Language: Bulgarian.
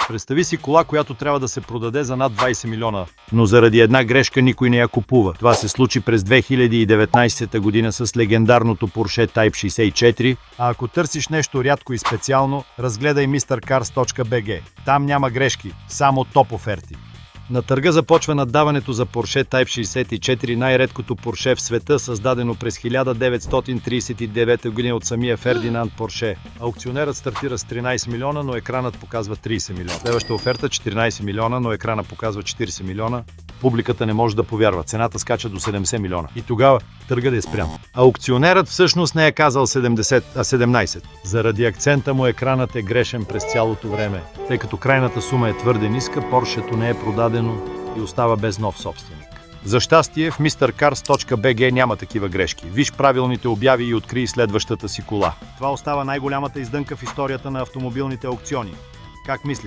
Представи си кола, която трябва да се продаде за над 20 милиона, но заради една грешка никой не я купува. Това се случи през 2019 година с легендарното Porsche Type 64, а ако търсиш нещо рядко и специално, разгледай mrcars.bg. Там няма грешки, само топ оферти. На търга започва наддаването за Porsche Type 64, най-редкото Porsche в света, създадено през 1939 година от самия Фердинанд Порше. Аукционерът стартира с 13 милиона, но екранът показва 30 милиона. Следваща оферта 14 милиона, но екранът показва 40 милиона. Публиката не може да повярва. Цената скача до 70 милиона. И тогава търгът е спрян. Аукционерът всъщност не е казал 70, а 17. Заради акцента му екранът е грешен през цялото време. Тъй като крайната сума е твърде ниска, Поршето не е продадено и остава без нов собственик. За щастие в mrcars.bg няма такива грешки. Виж правилните обяви и открий следващата си кола. Това остава най-голямата издънка в историята на автомобилните аукциони. Как мислиш?